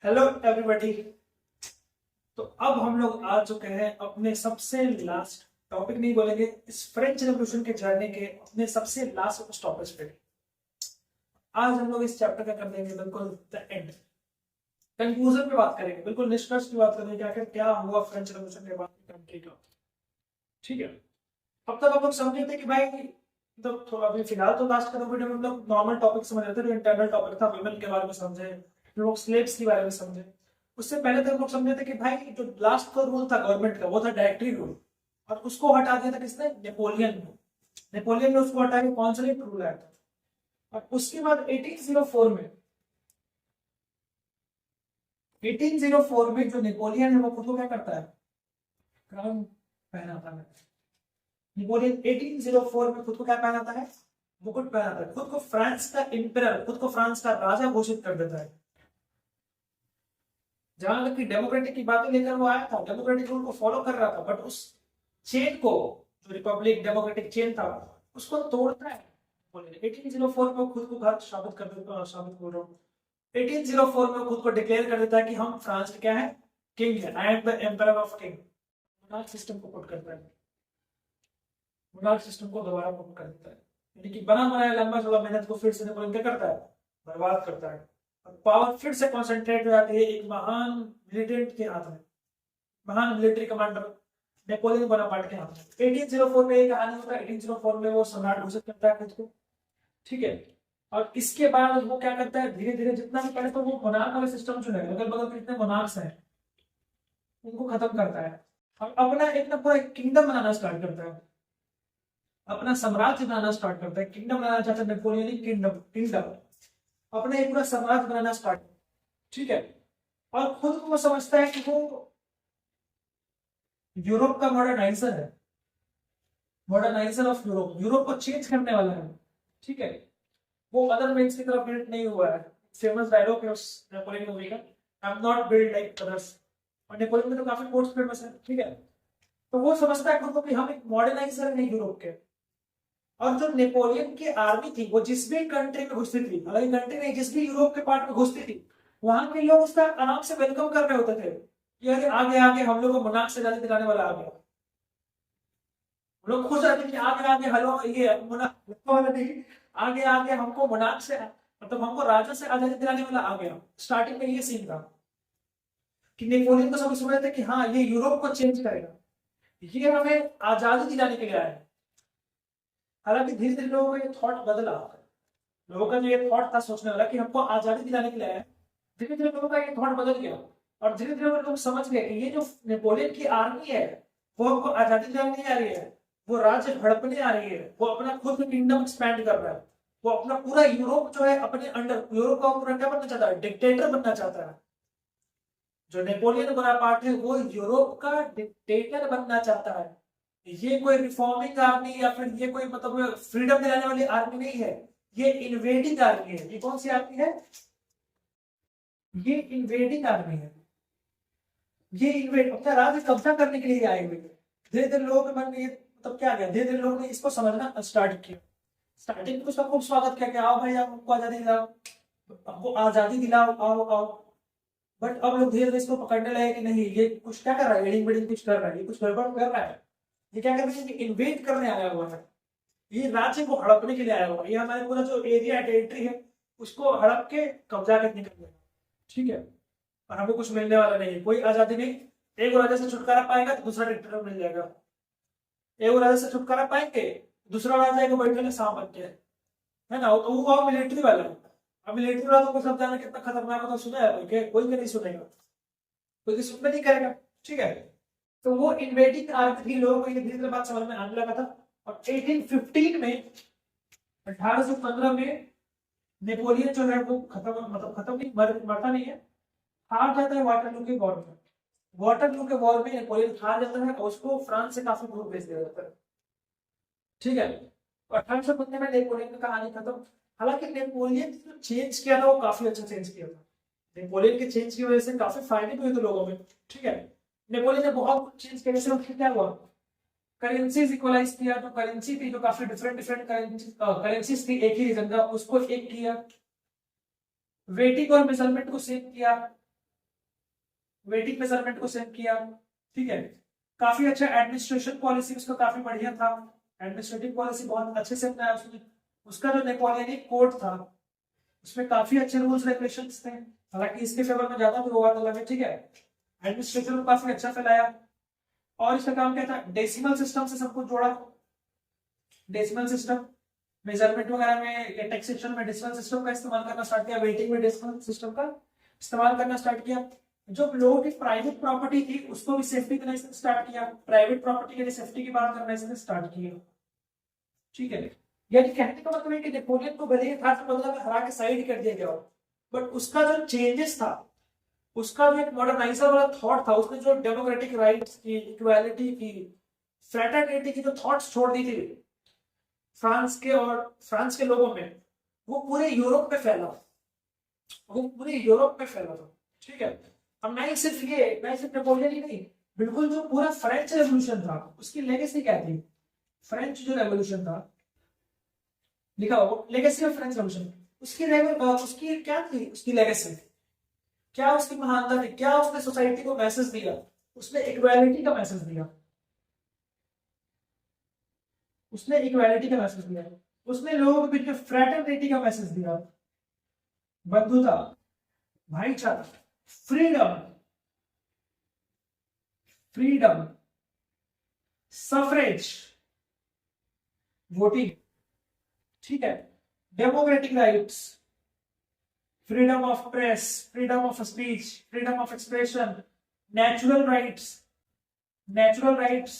Hello everybody. तो अब हम लोग आ चुके हैं अपने सबसे लास्ट टॉपिक, नहीं बोलेंगे, इस फ्रेंच रेवोल्यूशन के जर्नी के अपने सबसे लास्ट कुछ टॉपिक्स पे। आज हम लोग इस चैप्टर का कर देंगे बिल्कुल द एंड, कंक्लूजन पे बात करेंगे, बिल्कुल निष्कर्ष की बात करेंगे कि आखिर क्या हुआ फ्रेंच रेवोल्यूशन के बाद कंट्री का। ठीक है, अब तक हम लोग समझे थे कि भाई तो अभी फिलहाल तो लास्ट का वीडियो में हम लोग नॉर्मल टॉपिक समझ रहे थे, जो इंटरनल टॉपिक था, विमेन के बारे में समझे, लोग स्लेव्स के बारे में समझे। उससे पहले तक लोग समझे थे कि भाई जो लास्ट का रूल था गवर्नमेंट का वो था डायरेक्टरी रूल, और उसको हटा दिया था किसने? नेपोलियन ने। नेपोलियन ने उसको हटा के कॉन्सुलेट रूल आया था। और उसके बाद 1804 में जो नेपोलियन है वो खुद को क्या करता है? क्राउन पहनाता है। नेपोलियन 1804 में खुद को क्या पहनाता है? मुकुट पहनाता है। खुद को फ्रांस का एम्परर, खुद को फ्रांस का राजा घोषित कर देता है। जहां तक की डेमोक्रेटिक की बातें लेकर वो आया था, डेमोक्रेटिक रूल को फॉलो कर रहा था, बट उस चेन को, जो रिपब्लिक डेमोक्रेटिक चेन था, उसको तोड़ता है। 1804 में खुद को घर साबित कर देता, साबित बोल रहा हूँ, 1804 में खुद को डिक्लेयर कर देता है कि हम फ्रांस के क्या है? किंग है। I am the emperor of king. Monarch system को पुट करता है, मोनार्क सिस्टम को दोबारा पुट कर देता है। यानी कि बना बनाया लंबा चौड़ा मेहनत को फिर से नेपोलियन क्या करता है? बर्बाद करता है। और पावर फिर से कॉन्सेंट्रेट हो जाती है एक महान मिलिटेंट के हाथ में, महान मिलिट्री कमांडर नेपोलियन बोनापार्ट के हाथ में। 1804 में एक कहानी होता है, 1804 में वो सम्राट घोषित करता है खुद को। ठीक है, और इसके बाद वो क्या करता है, धीरे धीरे जितना भी पहले तो वो मोनार्क वाला सिस्टम जो है, अगल बगल के जितने मोनार्क्स हैं उनको खत्म करता है, और अपना एक ना पूरा किंगडम बनाना स्टार्ट करता है, अपना साम्राज्य बनाना स्टार्ट करता है। किंगडम बनाना चाहता है नेपोलियनिक किंगडम, किंगडम अपना एक पूरा साम्राज्य बनाना स्टार्ट। ठीक है, और खुद को वो समझता है कि वो यूरोप का मॉडर्नाइजर है, मॉडर्नाइजर ऑफ यूरोप, यूरोप को चेंज करने वाला है। ठीक है, वो अदर मेन्स की तरफ बिल्ड नहीं हुआ है। फेमस डायलॉग है उस नेपोलियन मूवी का, I am not build like others. और नेपोलियन में तो काफी कोट्स फेमस है। ठीक है, तो वो समझता है खुद को कि हम एक मॉडर्नाइजर हैं यूरोप के। और जो नेपोलियन की आर्मी थी वो जिस भी कंट्री में घुसती थी, हालांकि कंट्री नहीं, जिस भी यूरोप के पार्ट में घुसती थी, वहां के लोग उसका आराम से वेलकम कर रहे होते थे कि अरे आगे आगे हम लोग को मोनार्क से आजादी दिलाने वाला आ गया। लोग खुश रहते कि आगे आगे हेलो ये मोनार्क वाला नहीं, आगे आगे हमको मोनार्क से, मतलब हमको राजा से आजादी दिलाने वाला आ गया। स्टार्टिंग में ये सीन था कि नेपोलियन को सब समझ रहे थे कि हाँ ये यूरोप को चेंज करेगा, ये हमें आजादी दिलाने के लिए आया है। हालांकि धीरे धीरे लोगों का ये थॉट बदला, लोगों का जो ये थॉट था सोचने वाला कि हमको आजादी दिलाने के लिए आया है, धीरे धीरे लोगों का ये थॉट बदल गया। और धीरे धीरे लोग समझ गए कि ये जो नेपोलियन की आर्मी है वो हमको आजादी दिलाने नहीं आ रही है, वो राज्य हड़पने आ रही है, वो अपना खुद किंगडम एक्सपैंड कर रहा है, वो अपना पूरा यूरोप जो है अपने अंडर, यूरोप का पूरा क्या बनना चाहता है? डिक्टेटर बनना चाहता है। जो नेपोलियन बोनापार्ट है वो यूरोप का डिक्टेटर बनना चाहता है। ये कोई रिफॉर्मिंग आर्मी या फिर ये कोई मतलब फ्रीडम दिलाने वाली आर्मी नहीं है, ये इन्वेडिंग आर्मी है। ये कौन सी आर्मी है? ये इन्वेडिंग आर्मी है। ये इन्वेड अपना राज्य कब्जा करने के लिए आए हुए थे। धीरे धीरे लोगों के मन में ये मतलब क्या गया, धीरे धीरे लोगों ने इसको समझना स्टार्ट किया। स्टार्टिंग में उसका खूब स्वागत किया कि आओ भाई आप हमको आजादी दिलाओ, हमको आजादी दिलाओ, आओ आओ। बट अब लोग धीरे धीरे इसको पकड़ने लगे कि नहीं ये कुछ क्या कर रहा है, एडिंग वेडिंग कुछ कर रहा है, ये कुछ गड़बड़ कर रहा है। ये क्या कर रहा है? इन्वेड करने आया हुआ है, ये राज्य को हड़पने के लिए आया हुआ है, ये हमारे पूरा जो एरिया टेरिटरी है उसको हड़प के कब्जा करने के लिए। ठीक है, और हमें कुछ मिलने वाला नहीं, कोई आजादी नहीं। एक राजा से छुटकारा पाएगा तो दूसरा डिक्टेटर मिल जाएगा, एक राजा से छुटकारा पाएंगे दूसरा राजा को बैठने सांप बन के, है ना? तो वो मिलिट्री वाला है। अब मिलिट्री वाला तो सब जाना कितना खतरनाक होता सुना है? कोई नहीं सुनेगा, कोई सुनना नहीं करेगा। ठीक है, तो वो इन्वेडिंग आर्मी थी, लोगों को ये धीरे धीरे बात समझ में आने लगा था। और 1815 में, 1815 में नेपोलियन जो है वो खत्म, मतलब खत्म नहीं, मरता नहीं है, हार जाता है वाटरलू के वॉर में। वाटरलू के वॉर में नेपोलियन हार जाता है और उसको फ्रांस से काफी दूर भेज दिया जाता है। ठीक है, 1815 में नेपोलियन की कहानी खत्म। हालांकि नेपोलियन जो चेंज किया था वो काफी अच्छा चेंज किया था। नेपोलियन के चेंज की वजह से काफी फायदे भी हुए थे लोगों में। ठीक है, नेपोलियन ने बहुत कुछ चेंज किया, जैसे क्या हुआ, करेंसीज इक्वलाइज किया। जो करेंसी थी, जो काफी डिफरेंट डिफरेंट करेंसीज थी एक ही रीजन का, उसको एक किया। वेटिंग और मेजरमेंट को सेम किया। वेटिंग मेजरमेंट को सेम किया, ठीक है। काफी अच्छा एडमिनिस्ट्रेशन पॉलिसी उसका काफी बढ़िया था, एडमिनिस्ट्रेटिव पॉलिसी बहुत अच्छे से अपनाया उसने। उसका जो नेपोलियनिक कोड था उसमें काफी अच्छे रूल्स रेगुलेशंस थे, हालांकि इसके फेवर में ज्यादा भी हुआ था, ठीक है। एडमिनिस्ट्रेशन को काफी अच्छा फैलाया। और इसका काम क्या था, डेसिमल सिस्टम से सब कुछ जोड़ा। डेसिमल सिस्टम मेजरमेंट वगैरह में या टैक्सेशन में डेसिमल सिस्टम का इस्तेमाल करना स्टार्ट किया, वेटिंग में डेसिमल सिस्टम का इस्तेमाल करना स्टार्ट किया। जो लोगों की प्राइवेट प्रॉपर्टी थी उसको भी सेफ्टी करना इसने स्टार्ट किया, प्राइवेट प्रॉपर्टी के लिए सेफ्टी की बात करना इसने स्टार्ट किया, ठीक है। यानी कहने का मतलब है कि नेपोलियन को भले ही फ्रांस में मतलब हरा के साइड कर दिया गया हो, बट उसका जो चेंजेस था, उसका जो एक मॉडर्नाइजर वाला थॉट था, उसने जो डेमोक्रेटिक राइट्स की, इक्वालिटी की, फ्रेटर्निटी की जो थॉट्स छोड़ दी थी फ्रांस के और फ्रांस के लोगों में, वो पूरे यूरोप में फैला, वो पूरे यूरोप में फैला था, ठीक है। अब नहीं सिर्फ ये, मैं सिर्फ नेपोलियन ही नहीं, बिल्कुल जो पूरा फ्रेंच रेवोल्यूशन था उसकी लेगेसी क्या थी, फ्रेंच जो रेवोल्यूशन था लिखा हो लेगेसी ऑफ फ्रेंच रेवोल्यूशन, उसकी क्या थी, उसकी लेगेसी क्या, उसकी महानता थी क्या, उसने सोसाइटी को मैसेज दिया, उसने इक्वालिटी का मैसेज दिया, उसने इक्वालिटी का मैसेज दिया, उसने लोगों के बीच में फ्रेटर्निटी का मैसेज दिया, बंधुता, भाईचारा, फ्रीडम, फ्रीडम, सफरेज, वोटिंग, ठीक है, democratic rights, freedom of press, freedom of speech, freedom of expression, natural rights, natural rights,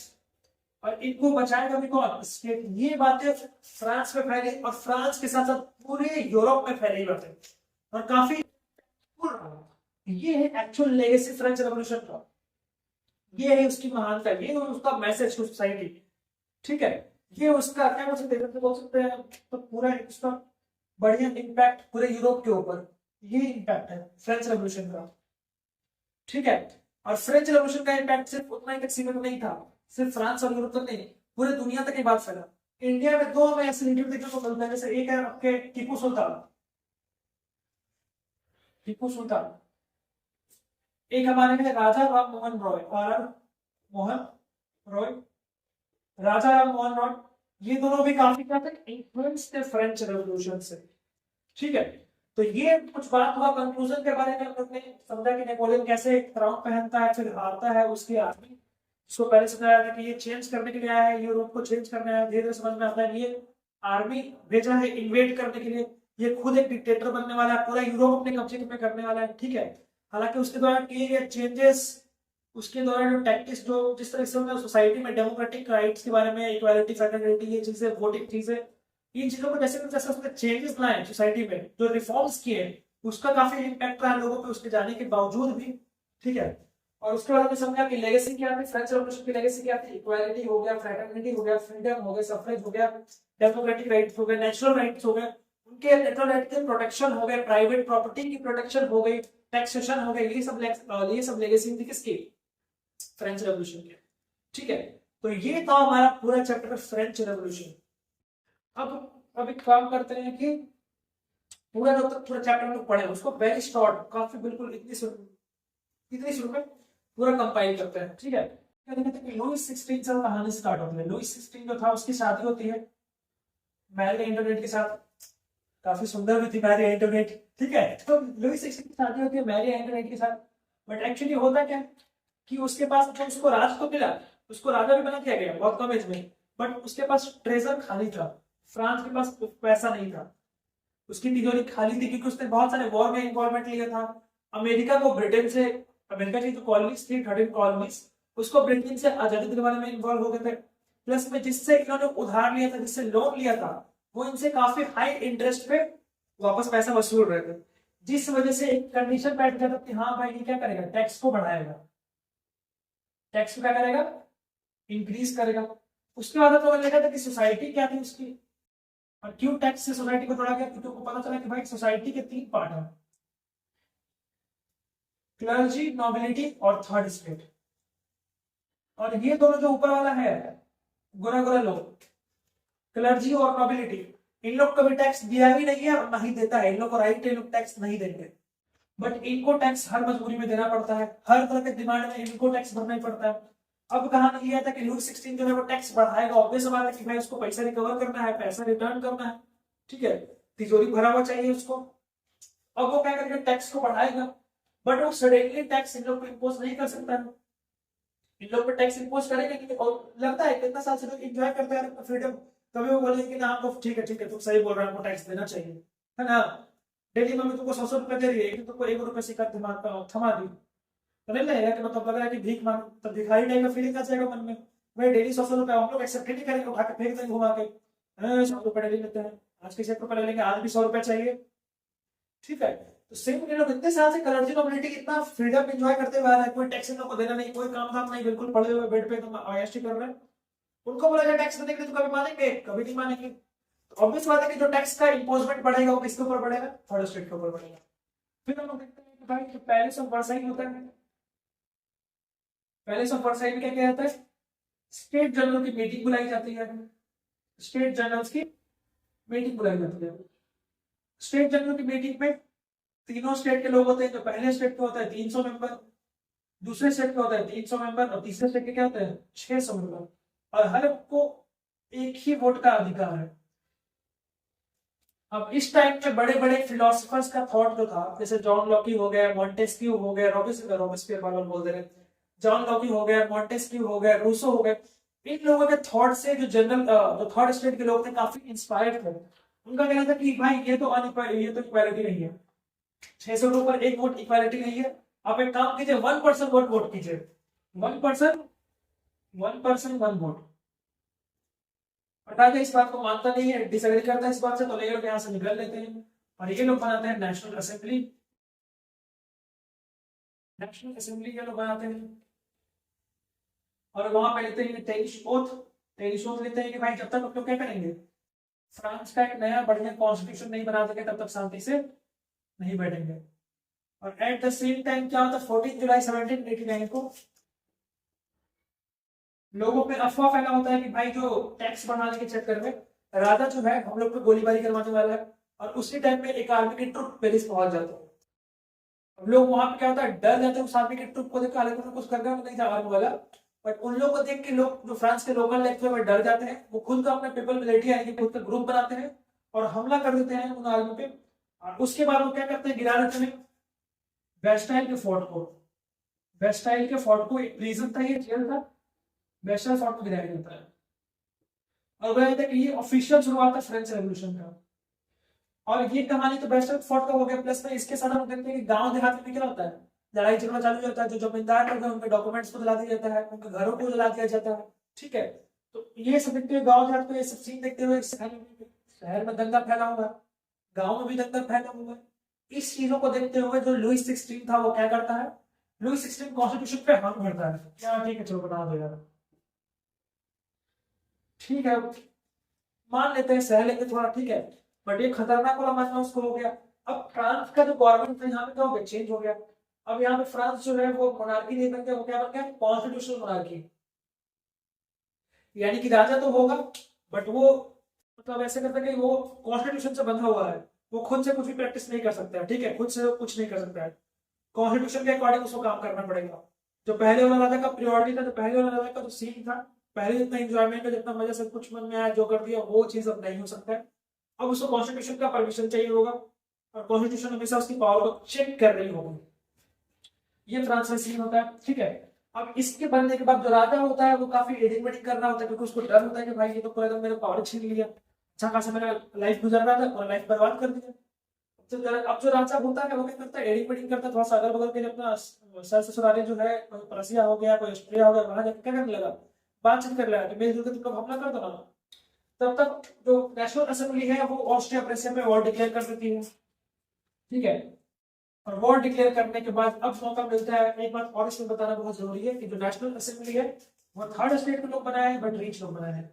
और इनको बचाएगा भी कौन, स्टेट। ये बातें फ्रांस में फैली और फ्रांस के साथ साथ पूरे यूरोप में फैली बातें, और काफी ये है एक्चुअल लेगेसी फ्रेंच रेवोल्यूशन का, ये है उसकी महानता, ये है उसका मैसेज टू सोसाइटी, ठीक है। ये उसका क्या बोल सकते हैं तो पूरा उसका बढ़िया इम्पैक्ट पूरे यूरोप के ऊपर, ये इम्पैक्ट है फ्रेंच रेवोल्यूशन का, ठीक है। और फ्रेंच रेवोल्यूशन का इम्पैक्ट सिर्फ उतना ही तक सीमित नहीं था, सिर्फ फ्रांस और यूरोप तक नहीं, पूरे दुनिया तक ये बात फैला। इंडिया में दो हमें ऐसे लीडर देखने को मिलते हैं, जैसे एक है आपके टीपू सुल्तान, टीपू सुल्तान, एक हमारे में राजा राम मोहन रॉय, मोहन रॉय, राजा राम मोहन रॉय, ये दोनों भी काफी क्या थे, इन्फ्लुएंस थे फ्रेंच रेवोल्यूशन से, ठीक है। तो ये कुछ बात हुआ कंक्लूजन के बारे में, हम लोग ने समझा कि नेपोलियन कैसे क्राउन पहनता है फिर हारता है, उसकी आर्मी उसको पहले समझाया था कि ये चेंज करने के लिए आया है, यूरोप को चेंज करने आया, धीरे धीरे समझ में आता है ये आर्मी भेजा है इन्वेड करने के लिए, ये खुद एक डिक्टेटर बनने वाला है, पूरा यूरोप अपने कब्जे में करने वाला है, ठीक है। हालांकि उसके द्वारा किए गए चेंजेस, उसके द्वारा जो टैक्टिक्स, जो जिस तरह से उन्होंने सोसाइटी में डेमोक्रेटिक राइट्स के बारे में, इक्वालिटी, फ्रेटर्निटी, ये चीजें, वोटिंग चीजें, इन चीजों को जैसे जैसे उसने चेंजेस लाए सोसाइटी में, जो रिफॉर्म्स किए, उसका काफी इम्पैक्ट रहा लोगों पे उसके जाने के बावजूद भी, ठीक है। और उसके बाद हमने समझा कि लेगेसी क्या थी, फ्रेंच रेवोल्यूशन की लेगेसी क्या थी, इक्वालिटी हो गया, फ्रेटर्निटी हो गया, फ्रीडम हो गया, सफरेज हो गया, डेमोक्रेटिक राइट्स हो गए, नेचुरल राइट्स हो गए, उनके नेचुरल राइट के प्रोटेक्शन हो गए, प्राइवेट प्रॉपर्टी की प्रोटेक्शन हो गई, टैक्सेशन हो गई, ये सब लेगेसी थी किसकी, फ्रेंच रेवोल्यूशन के, ठीक है। तो ये था हमारा पूरा चैप्टर फ्रेंच रेवोल्यूशन। अब एक काम करते हैं कि पूरा जो तक पूरा चैप्टर हम लोग पढ़े उसको वेरी शॉर्ट, काफी बिल्कुल इतनी शुरू में पूरा कंपाइल करते हैं, ठीक है। लुईस 16 से कहानी स्टार्ट होती है। लुईस 16 जो था उसकी शादी होती है मैरी एंटोनेट के साथ, काफी सुंदर भी थी मैरी एंटोनेट, ठीक है। तो लुईस 16 की शादी होती है मैरी एंटोनेट के साथ, बट एक्चुअली होता क्या कि उसके पास तो उसको राज तो मिला, उसको राजा भी बना दिया गया बहुत कम एज में, बट उसके पास ट्रेजर खाली था, फ्रांस के पास पैसा नहीं था, उसकी तिजोरी खाली थी क्योंकि उसने बहुत सारे वॉर में इन्वॉल्वमेंट लिया था। अमेरिका को ब्रिटेन से, अमेरिका की जो कॉलोनीज थी 13 कॉलोनीज, उसको ब्रिटेन से आजादी दिलवाने में इन्वॉल्व हो गए थे, प्लस में जिससे इन्होंने उधार लिया था, जिससे लोन लिया था, वो इनसे काफी हाई इंटरेस्ट पे वापस पैसा वसूल रहे थे, जिस वजह से एक कंडीशन बैठ गया था कि हाँ भाई ये क्या करेगा, टैक्स को बढ़ाएगा, टैक्स को क्या करेगा, इंक्रीज करेगा। उसके बाद तो देखा था कि सोसाइटी क्या थी उसकी, और क्यों टैक्स से सोसाइटी को जोड़ा गया, क्योंकि उनको पता चला कि भाई सोसाइटी के 3 पार्ट हैं, क्लर्जी, नोबिलिटी और थर्ड स्टेट। और ये दोनों जो ऊपर वाला है गोरा गोरा लोग, क्लर्जी और नोबिलिटी, इन लोग को भी टैक्स दिया भी नहीं है और ना ही देता है, इन लोग को राइट है, लोग टैक्स नहीं देंगे, बट इनको टैक्स हर मजबूरी में देना पड़ता है, हर तरह के डिमांड में इनको टैक्स भरना ही पड़ता है। अब कहानी ये था कि लुई 16 जो है वो टैक्स बढ़ाएगा, ऑब्वियस बात है कि भाई उसको पैसा रिकवर करना है, पैसा रिटर्न करना है, ठीक है, तिजोरी भरा हुआ चाहिए उसको। अब वो क्या करेगा, टैक्स को बढ़ाएगा, बट वो सडनली टैक्स इन लोग पे इम्पोज नहीं कर सकता है। इन लोग पे टैक्स इम्पोज करेगा कि, और लगता है कितना साल से लोग एंजॉय करते हैं अपना फ्रीडम, तभी वो बोलेंगे कि ना हमको ठीक है तुम सही बोल रहे हो, हमको टैक्स देना चाहिए, है ना। डेली मम्मी तुमको 100 रुपए दे रही है, कि तुमको 1 रुपए सिक्का दिमाग थमा दी, तो नहीं लगेगा कि मतलब लग रहा है कि भीख मांग, तो भिखारी टाइप का फीलिंग आ जाएगा मन में। भाई डेली 100 रुपए हम लोग एक्सेप्ट नहीं करेंगे, उठा के फेंक देंगे घुमा के, 100 रुपए डेली लेते हैं, आज के 100 रुपए ले लेंगे, आज भी 100 रुपए चाहिए, ठीक है। तो सेम ये लोग इतने साल से कलर्जी कम्युनिटी इतना फ्रीडम एंजॉय करते हुए आ रहा है, कोई टैक्स इन लोग को देना नहीं, कोई काम धाम नहीं, बिल्कुल पड़े हुए बेड पे एकदम आयशी कर रहे हैं। उनको बोला जाए टैक्स देने के लिए तो कभी मानेंगे, कभी नहीं मानेंगे। तो ऑब्वियस बात है कि जो टैक्स का इम्पोजमेंट बढ़ेगा वो किसके ऊपर बढ़ेगा, थर्ड स्टेट के ऊपर बढ़ेगा। फिर हम लोग देखते हैं कि भाई जो पैलेस ऑफ वर्साई होता है, पैलेस ऑफ वर्साई में क्या क्या होता है, स्टेट जनरल की मीटिंग बुलाई जाती है, स्टेट जनरल्स की मीटिंग बुलाई जाती है। स्टेट जनरल की मीटिंग में तीनों स्टेट के लोग होते हैं, जो पहले स्टेट के होता है 300 मेंबर, दूसरे स्टेट का होता है 300 मेंबर, और तीसरे स्टेट के क्या होते हैं 600 मेंबर, और हर को एक ही वोट का अधिकार है। अब इस टाइम में बड़े बड़े फिलोसफर्स का थॉट जो था, जैसे जॉन लॉकी हो गया, मॉन्टेस्क्यू हो गया, रॉबिस्पियर बार बोल दे रहे, जॉन लॉकी हो गया, मॉन्टेस्क्यू हो गया, रूसो हो गया, इन लोगों के थॉट से जो जनरल जो थर्ड स्टेट के लोग थे काफी इंस्पायर्ड थे। उनका कहना था कि भाई ये तो इक्वालिटी नहीं है, 600 के ऊपर एक वोट इक्वालिटी नहीं है, आप एक काम कीजिए 1% वोट कीजिए, 1% 1% 1 वोट। राजा इस बात को मानता नहीं है, डिसएग्री करता है इस बात से, तो ये लोग यहाँ से निकल लेते हैं और ये लोग बनाते हैं नेशनल असेंबली। नेशनल असेंबली ये लोग बनाते हैं और वहां पे लेते हैं टेरिस ओथ लेते हैं कि भाई जब तक हम लोग क्या करेंगे, फ्रांस का एक नया बढ़िया कॉन्स्टिट्यूशन नहीं बना सके तब तक शांति से नहीं बैठेंगे। और एट द सेम टाइम क्या होता है, 14 जुलाई 1789 को लोगों पे अफवाह फैला होता है कि भाई जो टैक्स बढ़ाने के चक्कर में राजा जो है हम लोग पे गोलीबारी करवाने वाला है, और उसी टाइम पे एक आर्मी की ट्रुप पेरिस पहुंच जाते हैं। अब लोग वहां पे क्या होता है, डर जाते हैं उस आर्मी की ट्रुप को देख, हालांकि कुछ करना नहीं था आर्मी वाला, बट उन लोगों को देख के लोग जो फ्रांस के लोकल लाइफ में डर जाते हैं, वो खुद का अपने पीपल मिलिट्री यानी कि खुद का ग्रुप बनाते हैं और हमला कर देते हैं उन आर्मी पे। और उसके बाद वो क्या करते हैं, गिरा देते हैं वेस्टाइल के फोर्ट को। वेस्टाइल के फोर्ट को एक प्रिजन था, ये जेल था, वेस्टाइल फोर्ट को गिराया जाता है। और वह कि ये ऑफिशियल शुरुआत है फ्रेंच रेवोल्यूशन का। और ये कहानी तो वेस्टाइल फोर्ट का हो गया, प्लस में इसके साथ हम देखते हैं कि गांव देहात में क्या होता है, लड़ाई झगड़ा चालू हो जाता है, जो जमींदार लोग हैं उनके डॉक्यूमेंट्स को जला दिया जाता है, उनके घरों को जला दिया जाता है, ठीक है। तो ये सब देखते हुए गाँव देहात को ये सब सीन देखते हुए शहर में दंगा फैला हुआ है, गाँव में भी दंगा फैला हुआ है। इस चीजों को देखते हुए जो लुई 16 था वो क्या करता है, लुई 16 कॉन्स्टिट्यूशन पे हाथ भरता है, क्या ठीक है चलो बना दो यार, ठीक है मान लेते हैं, सह लेंगे थोड़ा, ठीक है, बट ये खतरनाक वाला मानना उसको हो गया। अब फ्रांस का जो गवर्नमेंट था यहाँ पे क्या हो गया, चेंज हो गया। अब यहाँ पे फ्रांस जो है वो मोनार्की नहीं बन गया, वो क्या बन गया, कॉन्स्टिट्यूशनल मोनार्की। यानी कि राजा तो होगा बट वो मतलब ऐसे करता है कि वो कॉन्स्टिट्यूशन से बंधा हुआ है, वो खुद से कुछ भी प्रैक्टिस नहीं कर सकता है, ठीक है, खुद से कुछ नहीं कर सकता है, कॉन्स्टिट्यूशन के अकॉर्डिंग उसको काम करना पड़ेगा। जो पहले वाला राजा का प्रियोरिटी था, जो पहले वाला राजा का जो सीन था, पहले जितना एंजॉयमेंट जितना मजा सब कुछ मन में आया जो कर दिया, वो चीज अब नहीं हो सकता है। अब उसको कॉन्स्टिट्यूशन का परमिशन चाहिए होगा और कॉन्स्टिट्यूशन हमेशा उसकी पावर को चेक कर रही होगी। ये फ्रांस में सीन होता है, ठीक है। अब इसके बनने के बाद जो राजा होता है वो काफी एडिंग वेडिंग कर रहा होता है, क्योंकि उसको डर होता है कि भाई ये तो पूरा एकदम मेरे पावर छीन लिया, अच्छा खासा मेरा लाइफ गुजर रहा था और लाइफ बर्बाद कर दिया। अब जो राजा होता है वो क्या करता है, एडिंग वेडिंग करता है, थोड़ा सा अगल बगल के अपना सर ससुराले जो है, कोई रसिया हो गया, कोई ऑस्ट्रिया हो गया, वहां जाकर क्या करने लगा, बातचीत कर रहा है, मिलजुल के तुम लोग हमला कर दो ना। तब तक जो नेशनल असेंबली है वो ऑस्ट्रिया प्रेसिया में वॉर डिक्लेयर कर देती है, ठीक है। और वॉर डिक्लेयर करने के बाद अब मौका मिलता है, एक बात और इसमें बताना बहुत जरूरी है कि जो नेशनल असेंबली है वो थर्ड स्टेट के लोग बनाए हैं बट रिच लोग बनाए हैं।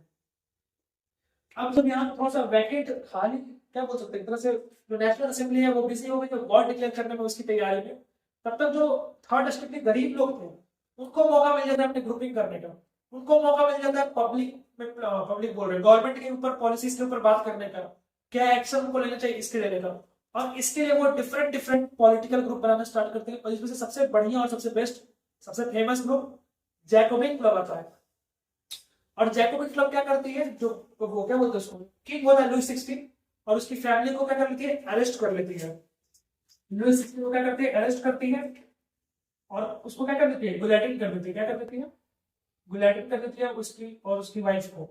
अब जब यहाँ थोड़ा सा वैकेंट खाली, क्या बोल सकते हैं, एक तरह से जो नेशनल असेंबली है वो बिजी हो गई तो वॉर डिक्लेयर करने में उसकी तैयारी में, तब तक जो थर्ड स्टेट के गरीब लोग थे उनको मौका मिल जाता है अपनी ग्रुपिंग करने का, उनको मौका मिल जाता है पब्लिक बोल रहे गवर्नमेंट के ऊपर पॉलिसीज के ऊपर बात करने का, क्या एक्शन उनको लेना चाहिए इसके लेने का। और इसके लिए वो डिफरेंट डिफरेंट पॉलिटिकल ग्रुप बनाना स्टार्ट करते हैं, और इसमें से सबसे बढ़िया और सबसे बेस्ट, सबसे फेमस ग्रुप जैकोबिन क्लब आता है। और जैकोबिन क्लब क्या करती है, जो वो क्या बोलते हैं उसको, किंग होता है लुई 16, और उसकी फैमिली को क्या कर लेती है, अरेस्ट कर लेती है। लुई 16 को क्या करती है, अरेस्ट करती है, और उसको क्या कर देती है, गुलेटिन कर देती है। क्या कर देती है, गुलेटिन कर देती है उसकी और उसकी वाइफ को।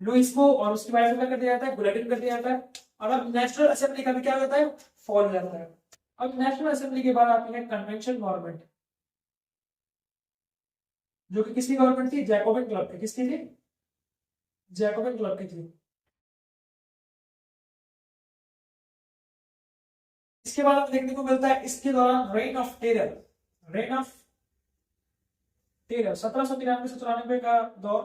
लुइस को और उसकी वाइफ को क्या कर दिया जाता है, गुलेटिन कर दिया जाता है। और अब नेशनल असेंबली का भी क्या होता है, फॉल हो जाता है। अब नेशनल असेंबली के बाद आती है कन्वेंशन गवर्नमेंट, जो कि किसकी गवर्नमेंट थी, जैकोबिन क्लब की। किसकी थी, जैकोबिन क्लब की थी। इसके बाद देखने को मिलता है इसके दौरान rain of terror, rain of terror 1793 से 94 का दौर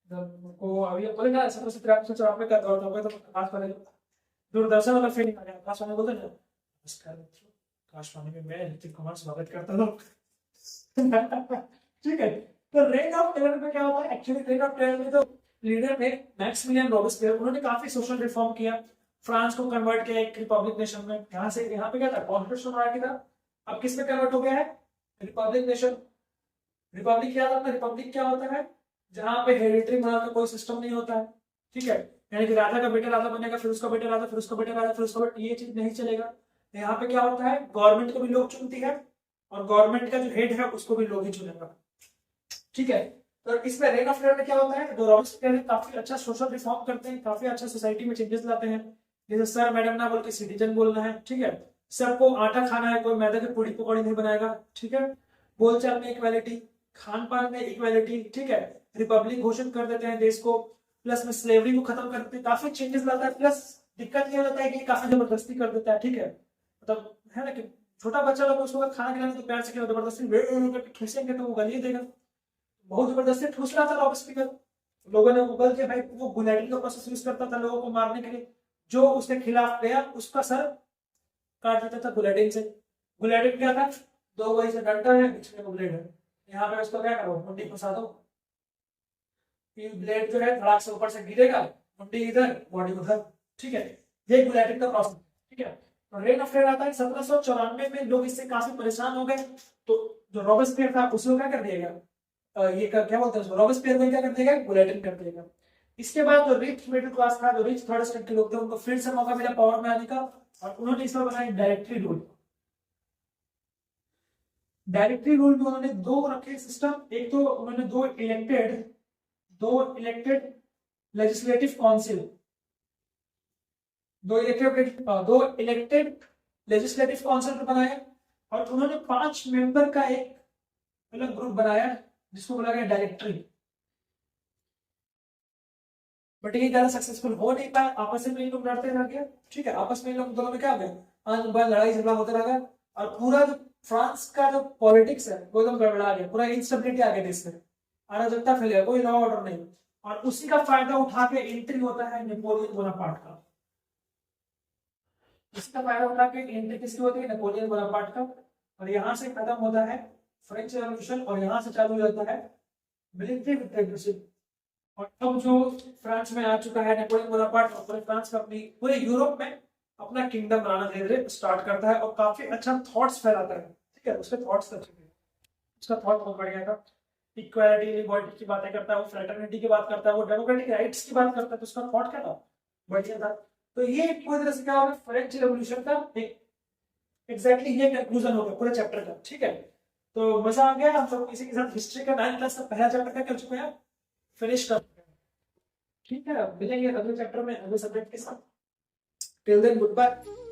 को अभी बोलेगा। 1793 से 94 का दौर होगा तो खास वाले दूरदर्शन वाला फीलिंग आ गया। आकाशवाणी बोलते हैं, नमस्कार मित्रों, आकाशवाणी में मैं नितिन कुमार स्वागत करता हूँ। ठीक है, तो रेन ऑफ टेरर में क्या होता है, एक्चुअली रेन ऑफ टेरर में तो लीडर थे मैक्सिमिलियन रॉबेस्पियर। उन्होंने काफी सोशल रिफॉर्म किया, फ्रांस को कन्वर्ट किया एक रिपब्लिक नेशन में। यहाँ से यहाँ पे क्या था, कॉन्स्टिट्यूशन मोनार्की था, अब किस में कन्वर्ट हो गया है, रिपब्लिक नेशन। रिपब्लिक क्या था, रिपब्लिक क्या होता है, जहां पे हेरिटरी मोनार्की कोई सिस्टम नहीं होता है। ठीक है, यानी कि राजा का बेटा राजा बनेगा, फिर उसका बेटा राजा, फिर उसका बेटा राजा, फिर उसका बेटा, ये चीज नहीं चलेगा। यहाँ पे क्या होता है, गवर्नमेंट को भी लोग चुनती है, और गवर्नमेंट का जो हेड है उसको भी लोग ही चुनेगा। ठीक है, तो इसमें रेन ऑफ टेरर में क्या होता है, जो रॉबेस्पियर काफी अच्छा सोशल रिफॉर्म करते हैं, काफी अच्छा सोसाइटी में चेंजेस लाते हैं। जैसे सर मैडम ना बोल के सिटीजन बोलना है। ठीक है, सबको आटा खाना है, कोई मैदा की पूड़ी पकौड़ी नहीं बनाएगा। ठीक है, बोलचाल में इक्वालिटी, खान पान में इक्वालिटी। ठीक है, रिपब्लिक घोषित कर देते हैं देश को, प्लस में स्लेवरी को खत्म कर देते हैं, काफी चेंजेस लाता है। प्लस दिक्कत ये होता है कि काफी जबरदस्ती कर देता है। ठीक है, मतलब है ना कि छोटा बच्चा लोग उसको खाना खिलाने तो प्यार से खिलाओ, जबरदस्ती ठूसेंगे तो वो गाली देगा। बहुत जबरदस्ती ठूस रहा था रॉबेस्पियर। लोगों ने उगल के भाई वो गुलेटिन का प्रोसेस यूज करता था लोगों को मारने के लिए। जो उसके खिलाफ गया उसका सर काट देता था गुलेटिन से। गुलेटिन क्या था, दो वही से डंडा है, बीच में ब्लेड है, यहाँ पे उसको क्या करो, मुंडी फंसा दो। ये ब्लेड जो है धड़ाक से ऊपर से गिरेगा, मुंडी इधर, बॉडी उधर। ठीक है, ये गुलेटिन का प्रोसेस। ठीक है, तो रेन ऑफ टेरर आता है 1794 में। लोग इससे काफी परेशान हो गए, तो जो रॉबेस्पियर था उसको क्या कर दिया गया, क्या बोलते हैं, रॉबेस्पियर को क्या कर दिया गया, गुलेटिन कर दिया गया। इसके बाद जो रिच मिडिल क्लास था, जो रिच थर्ड स्टेट के लोग थे, उनको फिर से मौका मिला पावर में आने का, और उन्होंने इसमें बनाया डायरेक्टरी रूल। डायरेक्टरी रूल में उन्होंने दो रखे सिस्टम। एक तो उन्होंने दो इलेक्टेड लेजिस्लेटिव काउंसिल, दो इलेक्टेड लेजिस्लेटिव काउंसिल बनाया, और उन्होंने 5 मेंबर का एक अलग ग्रुप बनाया जिसको बोला गया डायरेक्टरी। बट ये ज्यादा सक्सेसफुल हो नहीं पाया, आपस में इन लोग लड़ते रह गए। ठीक है, आपस में इन लोग दोनों में क्या हो गया, आज लड़ाई झगड़ा होते रह गया, और पूरा जो फ्रांस का जो पॉलिटिक्स है वो एकदम गड़बड़ा गया, पूरा इंस्टेबिलिटी आ गया देश में, अराजकता फैल गया, कोई लॉ ऑर्डर नहीं। और उसी का फायदा उठा के एंट्री होता है नेपोलियन बोनापार्ट का। इसका फायदा उठा के एंट्री किसकी होती है, नेपोलियन बोनापार्ट का। और यहाँ से खत्म होता है फ्रेंच रेवोल्यूशन, और यहाँ से चालू हो जाता है मिलिट्री डिक्टेटरशिप। और अब जो फ्रांस में आ चुका है नेपोलियन बोनापार्ट, और पूरे फ्रांस का अपनी पूरे यूरोप में अपना किंगडम बनाना धीरे धीरे स्टार्ट करता है, और काफी अच्छा थॉट्स फैलाता है। ठीक है, उसके थॉट्स अच्छे थे, उसका थॉट बहुत बढ़िया था। इक्वालिटी इक्वालिटी की बातें करता है वो, फ्रेटर्निटी की बात करता है वो, डेमोक्रेटिक राइट्स की बात करता है, तो उसका थॉट क्या था, बढ़िया था। तो ये पूरी तरह से क्या होगा, फ्रेंच रेवोल्यूशन का एक एग्जैक्टली ये कंक्लूजन हो गया पूरे चैप्टर का। ठीक है, तो मजा आ गया। हम सब इसी के साथ हिस्ट्री का 9th क्लास का पहला चैप्टर क्या कर चुके हैं, फिनिश कर चुके हैं। ठीक है, मिलेंगे अगले चैप्टर में अगले सब्जेक्ट के साथ। Till then good bye.